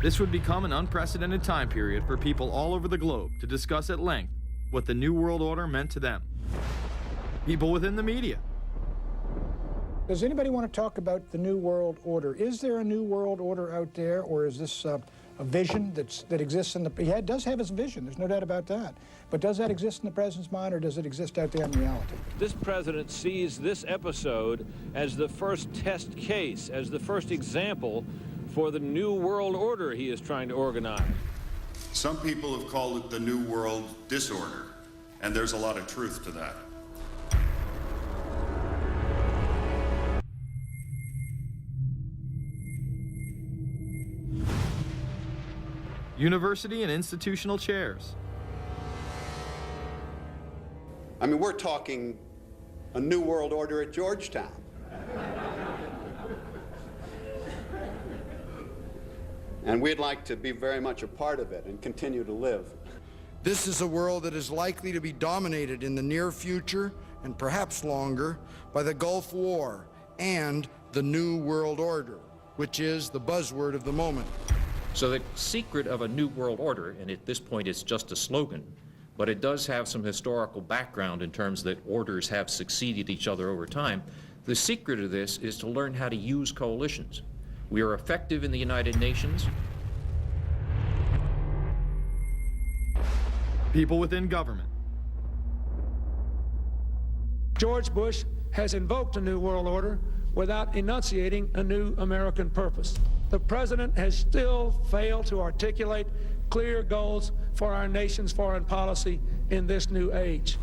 This would become an unprecedented time period for people all over the globe to discuss at length what the New World Order meant to them. People within the media. Does anybody want to talk about the New World Order? Is there a New World Order out there, or is this a vision that exists in the... He does have his vision, there's no doubt about that. But does that exist in the president's mind, or does it exist out there in reality? This president sees this episode as the first test case, as the first example for the New World Order he is trying to organize. Some people have called it the New World Disorder, and there's a lot of truth to that. University and institutional chairs. I mean, we're talking a New World Order at Georgetown. And we'd like to be very much a part of it and continue to live. This is a world that is likely to be dominated in the near future, and perhaps longer, by the Gulf War and the New World Order, which is the buzzword of the moment. So the secret of a New World Order, and at this point it's just a slogan, but it does have some historical background in terms that orders have succeeded each other over time. The secret of this is to learn how to use coalitions. We are effective in the United Nations. People within government. George Bush has invoked a New World Order without enunciating a new American purpose. The president has still failed to articulate clear goals for our nation's foreign policy in this new age.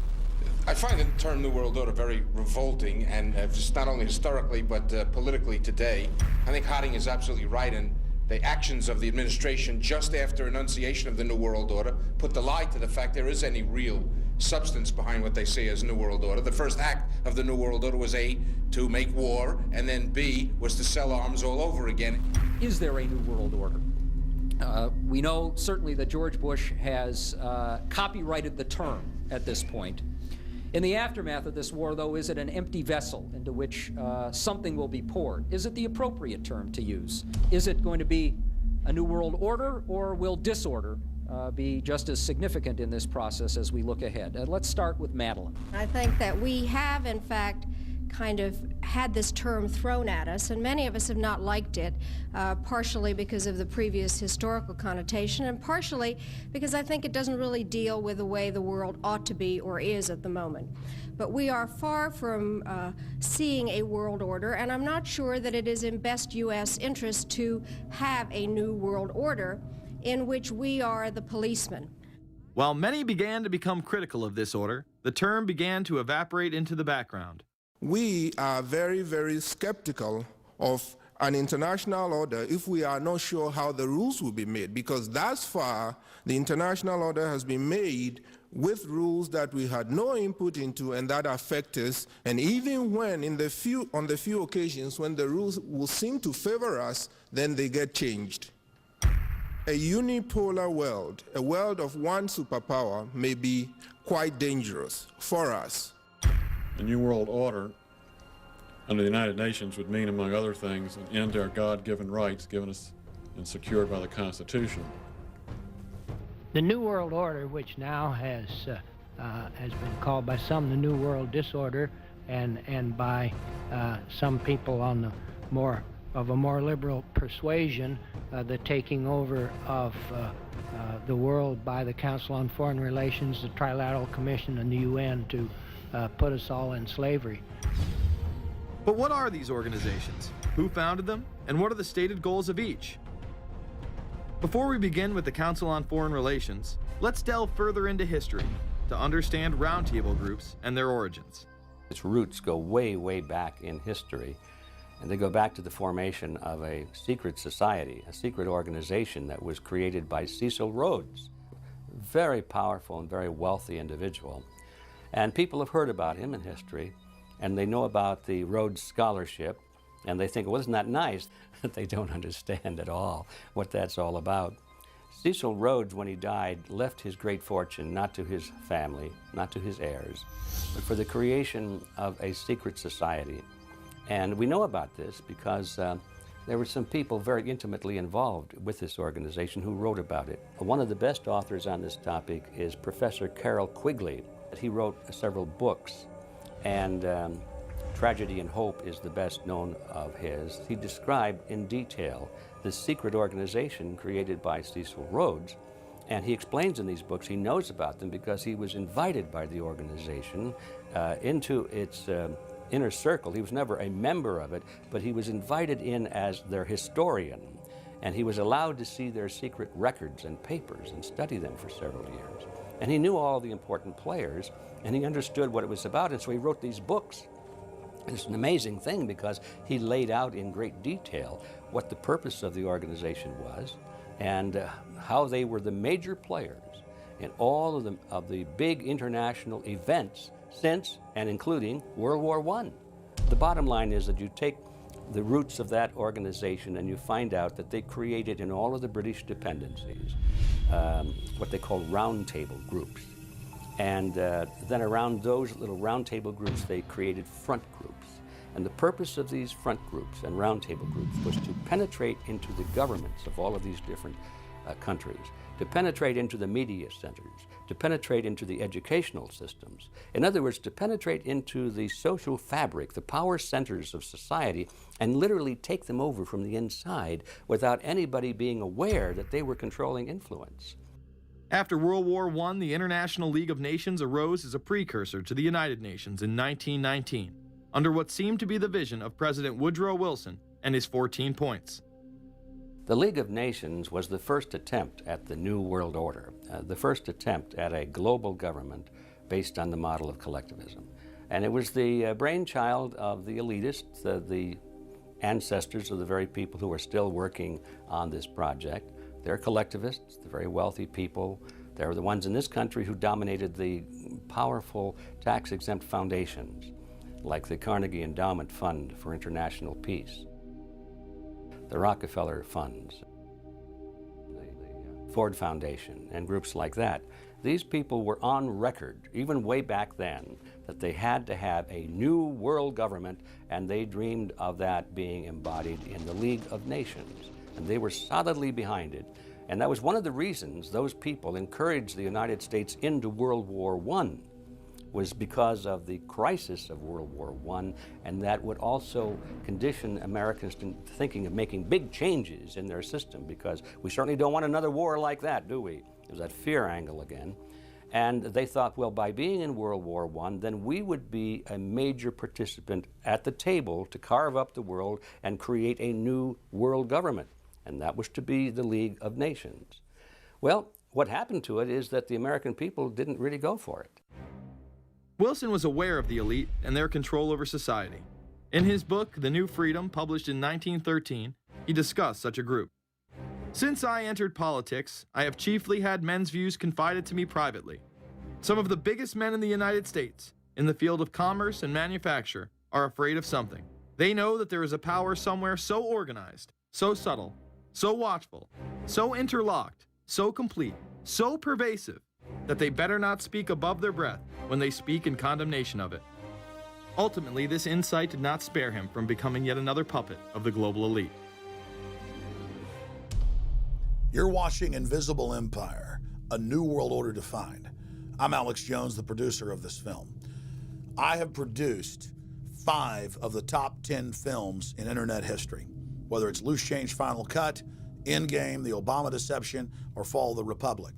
I find the term New World Order very revolting, and just not only historically but politically today. I think Harding is absolutely right, and the actions of the administration just after enunciation of the New World Order put the lie to the fact there is any real substance behind what they say as New World Order. The first act of the New World Order was A, to make war, and then B, was to sell arms all over again. Is there a New World Order? We know certainly that George Bush has copyrighted the term at this point. In the aftermath of this war, though, is it an empty vessel into which something will be poured? Is it the appropriate term to use? Is it going to be a New World Order, or will disorder be just as significant in this process as we look ahead? Let's start with Madeleine. I think that we have, in fact, kind of had this term thrown at us, and many of us have not liked it, partially because of the previous historical connotation, and partially because I think it doesn't really deal with the way the world ought to be or is at the moment. But we are far from seeing a world order, and I'm not sure that it is in best U.S. interest to have a new world order in which we are the policeman. While many began to become critical of this order, the term began to evaporate into the background. We are very, very skeptical of an international order if we are not sure how the rules will be made, because thus far the international order has been made with rules that we had no input into and that affect us, and even when on the few occasions when the rules will seem to favor us, then they get changed. A unipolar world, a world of one superpower, may be quite dangerous for us. The New World Order under the United Nations would mean, among other things, an end to our God-given rights given us and secured by the Constitution. The New World Order, which now has been called by some the New World Disorder, and by some people on the more liberal persuasion, the taking over of the world by the Council on Foreign Relations, the Trilateral Commission, and the UN to put us all in slavery. But what are these organizations? Who founded them? And what are the stated goals of each? Before we begin with the Council on Foreign Relations, let's delve further into history to understand roundtable groups and their origins. Its roots go way, way back in history, and they go back to the formation of a secret society, a secret organization that was created by Cecil Rhodes, a very powerful and very wealthy individual. And people have heard about him in history, and they know about the Rhodes Scholarship, and they think, well, isn't that nice? That they don't understand at all what that's all about. Cecil Rhodes, when he died, left his great fortune not to his family, not to his heirs, but for the creation of a secret society. And we know about this because There were some people very intimately involved with this organization who wrote about it. One of the best authors on this topic is Professor Carroll Quigley. He wrote several books, and Tragedy and Hope is the best known of his. He described in detail this secret organization created by Cecil Rhodes, and he explains in these books he knows about them because he was invited by the organization into its inner circle. He was never a member of it, but he was invited in as their historian, and he was allowed to see their secret records and papers and study them for several years. And he knew all the important players, and he understood what it was about, and so he wrote these books. And it's an amazing thing because he laid out in great detail what the purpose of the organization was and how they were the major players in all of the big international events since and including World War I. The bottom line is that you take the roots of that organization and you find out that they created in all of the British dependencies what they call roundtable groups. And then around those little roundtable groups, they created front groups. And the purpose of these front groups and roundtable groups was to penetrate into the governments of all of these different countries, to penetrate into the media centers, to penetrate into the educational systems. In other words, to penetrate into the social fabric, the power centers of society, and literally take them over from the inside without anybody being aware that they were controlling influence. After World War I, the International League of Nations arose as a precursor to the United Nations in 1919, under what seemed to be the vision of President Woodrow Wilson and his 14 points. The League of Nations was the first attempt at the New World Order, the first attempt at a global government based on the model of collectivism. And it was the brainchild of the elitists, the ancestors of the very people who are still working on this project. They're collectivists, the very wealthy people. They're the ones in this country who dominated the powerful tax-exempt foundations, like the Carnegie Endowment Fund for International Peace, the Rockefeller Funds, the Ford Foundation, and groups like that. These people were on record, even way back then, that they had to have a new world government, and they dreamed of that being embodied in the League of Nations. And they were solidly behind it. And that was one of the reasons those people encouraged the United States into World War I, was because of the crisis of World War I, and that would also condition Americans to thinking of making big changes in their system, because we certainly don't want another war like that, do we? There's that fear angle again. And they thought, well, by being in World War I, then we would be a major participant at the table to carve up the world and create a new world government. And that was to be the League of Nations. Well, what happened to it is that the American people didn't really go for it. Wilson was aware of the elite and their control over society. In his book, The New Freedom, published in 1913, he discussed such a group. Since I entered politics, I have chiefly had men's views confided to me privately. Some of the biggest men in the United States, in the field of commerce and manufacture, are afraid of something. They know that there is a power somewhere so organized, so subtle, so watchful, so interlocked, so complete, so pervasive, that they better not speak above their breath when they speak in condemnation of it. Ultimately, this insight did not spare him from becoming yet another puppet of the global elite. You're watching Invisible Empire, A New World Order Defined. I'm Alex Jones, the producer of this film. I have produced 5 of the top 10 films in internet history, whether it's Loose Change Final Cut, Endgame, The Obama Deception, or Fall of the Republic.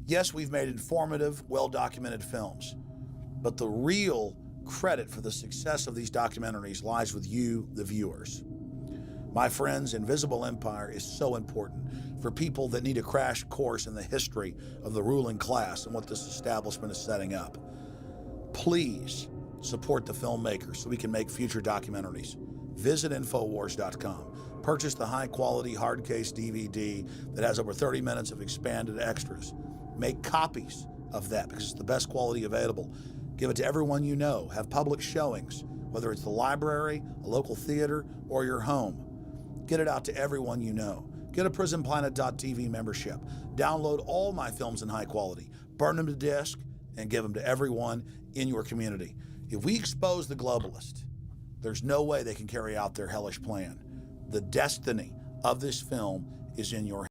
Yes, we've made informative, well-documented films, but the real credit for the success of these documentaries lies with you, the viewers. My friends, Invisible Empire is so important for people that need a crash course in the history of the ruling class and what this establishment is setting up. Please support the filmmakers so we can make future documentaries. Visit Infowars.com. Purchase the high-quality hard case DVD that has over 30 minutes of expanded extras. Make copies of that because it's the best quality available. Give it to everyone you know. Have public showings, whether it's the library, a local theater, or your home. Get it out to everyone you know. Get a PrisonPlanet.tv membership. Download all my films in high quality. Burn them to disk and give them to everyone in your community. If we expose the globalist, there's no way they can carry out their hellish plan. The destiny of this film is in your hands.